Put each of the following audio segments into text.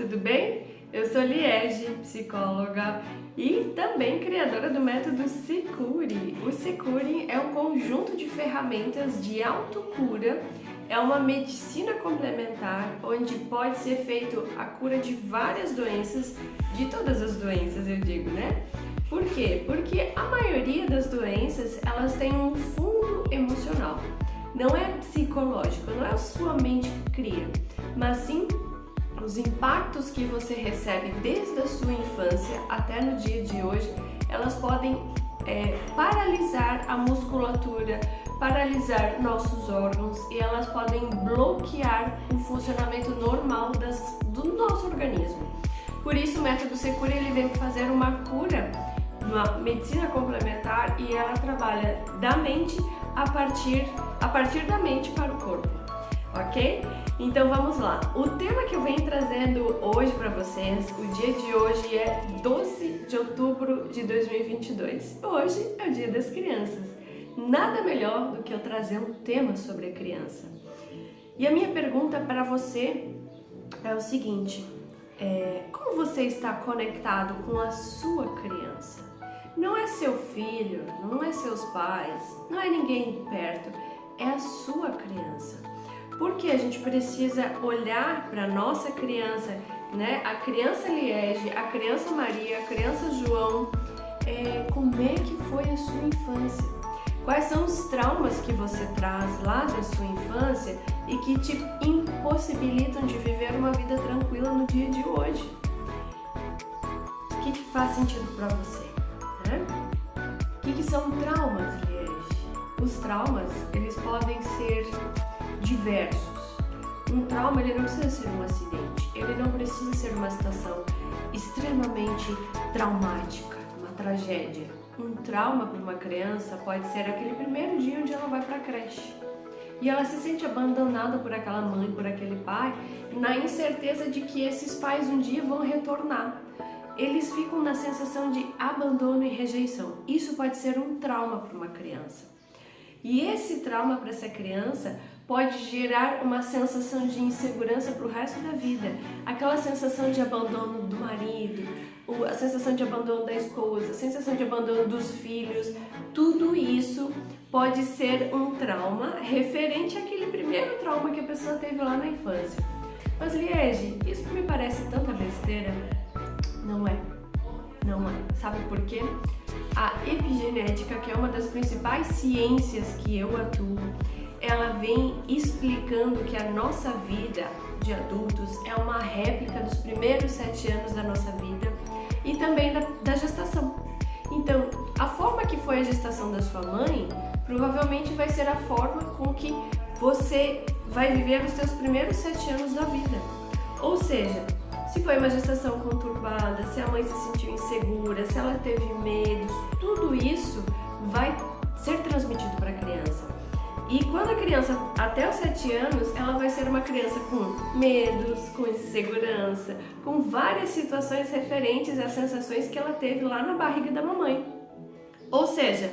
tudo bem? Eu sou Liege, psicóloga e também criadora do método Secure. O Secure é um conjunto de ferramentas de autocura, é uma medicina complementar onde pode ser feito a cura de várias doenças, de todas as doenças eu digo, né? Por quê? Porque a maioria das doenças elas têm um fundo emocional. Não é psicológico, não é a sua mente que cria, mas sim os impactos que você recebe desde a sua infância até no dia de hoje, elas podem paralisar a musculatura, paralisar nossos órgãos e elas podem bloquear o funcionamento normal do nosso organismo. Por isso o método Secure ele vem fazer uma cura, uma medicina complementar e ela trabalha da mente a partir da mente para o corpo, ok? Então vamos lá, o tema que eu venho trazendo hoje para vocês, o dia de hoje é 12 de outubro de 2022. Hoje é o dia das crianças, nada melhor do que eu trazer um tema sobre a criança. E a minha pergunta para você é o seguinte, como você está conectado com a sua criança? Não é seu filho, não é seus pais, não é ninguém perto, é a sua criança. Porque a gente precisa olhar para a nossa criança, né? A criança Liege, a criança Maria, a criança João, como é que foi a sua infância? Quais são os traumas que você traz lá da sua infância e que te impossibilitam de viver uma vida tranquila no dia de hoje? O que faz sentido para você? Né? O que são traumas, Liege? Os traumas, eles podem ser diversos. Um trauma ele não precisa ser um acidente, ele não precisa ser uma situação extremamente traumática, uma tragédia. Um trauma para uma criança pode ser aquele primeiro dia onde ela vai para a creche e ela se sente abandonada por aquela mãe, por aquele pai, na incerteza de que esses pais um dia vão retornar. Eles ficam na sensação de abandono e rejeição. Isso pode ser um trauma para uma criança. E esse trauma para essa criança pode gerar uma sensação de insegurança para o resto da vida. Aquela sensação de abandono do marido, a sensação de abandono da esposa, a sensação de abandono dos filhos. Tudo isso pode ser um trauma referente àquele primeiro trauma que a pessoa teve lá na infância. Mas Liege, isso me parece tanta besteira. Não é. Sabe por quê? A epigenética, que é uma das principais ciências que eu atuo, ela vem explicando que a nossa vida de adultos é uma réplica dos primeiros 7 anos da nossa vida e também da gestação. Então, a forma que foi a gestação da sua mãe provavelmente vai ser a forma com que você vai viver os seus primeiros 7 anos da vida. Ou seja, se foi uma gestação conturbada, se a mãe se sentiu insegura, se ela teve medos, tudo isso vai ser transmitido para a criança. E quando a criança, até os 7 anos, ela vai ser uma criança com medos, com insegurança, com várias situações referentes às sensações que ela teve lá na barriga da mamãe. Ou seja,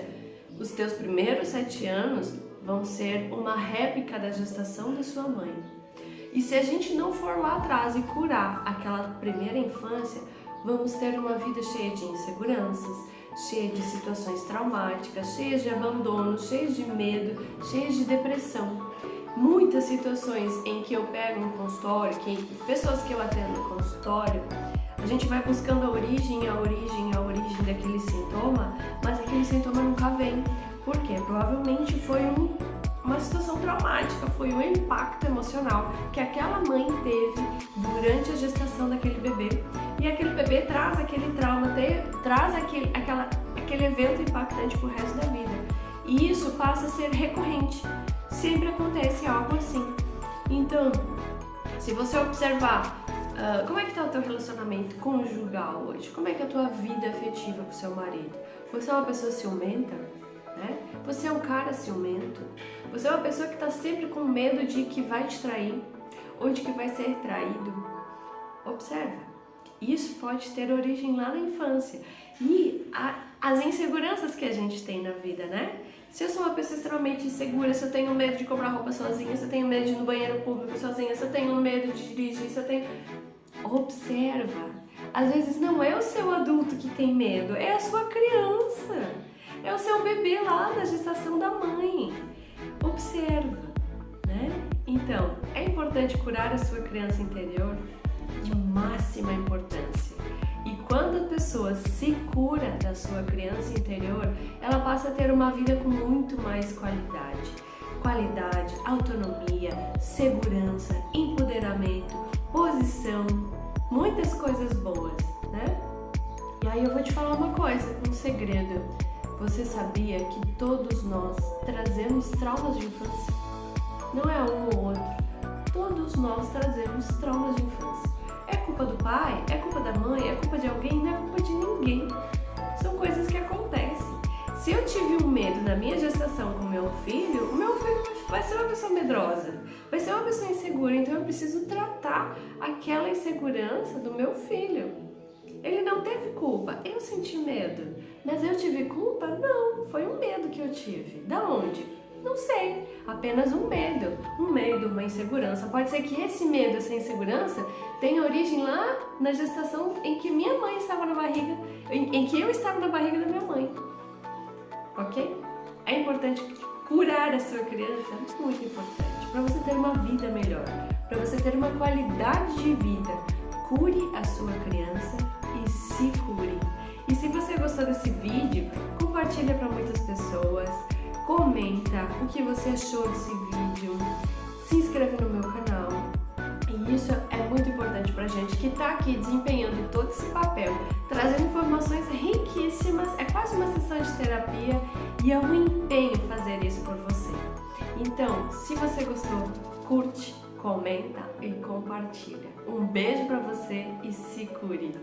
os teus primeiros 7 anos vão ser uma réplica da gestação da sua mãe. E se a gente não for lá atrás e curar aquela primeira infância, vamos ter uma vida cheia de inseguranças, cheia de situações traumáticas, cheia de abandono, cheia de medo, cheia de depressão. Muitas situações em que eu pego no consultório, pessoas que eu atendo no consultório, a gente vai buscando a origem daquele sintoma, mas aquele sintoma nunca vem. Por quê? Provavelmente foi uma situação traumática, foi um impacto emocional que aquela mãe teve durante a gestação daquele bebê. E aquele bebê traz aquele trauma, traz aquele evento impactante pro resto da vida. E isso passa a ser recorrente. Sempre acontece algo assim. Então, se você observar como é que está o teu relacionamento conjugal hoje, como é que é a tua vida afetiva com o seu marido? Você é uma pessoa ciumenta? Né? Você é um cara ciumento? Você é uma pessoa que está sempre com medo de que vai te trair ou de que vai ser traído? Observa, isso pode ter origem lá na infância e as inseguranças que a gente tem na vida, né? Se eu sou uma pessoa extremamente insegura, se eu tenho medo de comprar roupa sozinha, se eu tenho medo de ir no banheiro público sozinha, se eu tenho medo de dirigir, se eu tenho... Observa. Às vezes não é o seu adulto que tem medo, é a sua criança. É o seu bebê lá na gestação da mãe. Observa, né? Então, é importante curar a sua criança interior de máxima importância. E quando a pessoa se cura da sua criança interior, ela passa a ter uma vida com muito mais qualidade. Qualidade, autonomia, segurança, empoderamento, posição, muitas coisas boas, né? E aí eu vou te falar uma coisa, um segredo. Você sabia que todos nós trazemos traumas de infância? Não é um ou outro. Todos nós trazemos traumas de infância. É culpa do pai? É culpa da mãe? É culpa de alguém? Não é culpa de ninguém. São coisas que acontecem. Se eu tive um medo na minha gestação com o meu filho vai ser uma pessoa medrosa, vai ser uma pessoa insegura, então eu preciso tratar aquela insegurança do meu filho. Ele não teve culpa, eu senti medo, mas eu tive culpa? Não, foi um medo que eu tive. Da onde? Não sei, apenas um medo, uma insegurança. Pode ser que esse medo, essa insegurança tenha origem lá na gestação em que minha mãe estava na barriga, em que eu estava na barriga da minha mãe. Ok? É importante curar a sua criança, é muito importante, para você ter uma vida melhor, para você ter uma qualidade de vida. Cure a sua criança e se cure. E se você gostou desse vídeo, compartilha para muitas pessoas, comenta o que você achou desse vídeo, se inscreve no meu canal. E isso é muito importante pra gente que tá aqui desempenhando todo esse papel, trazendo informações riquíssimas, é quase uma sessão de terapia e é um empenho fazer isso por você. Então, se você gostou, curte, comenta e compartilha. Um beijo pra você e se cure!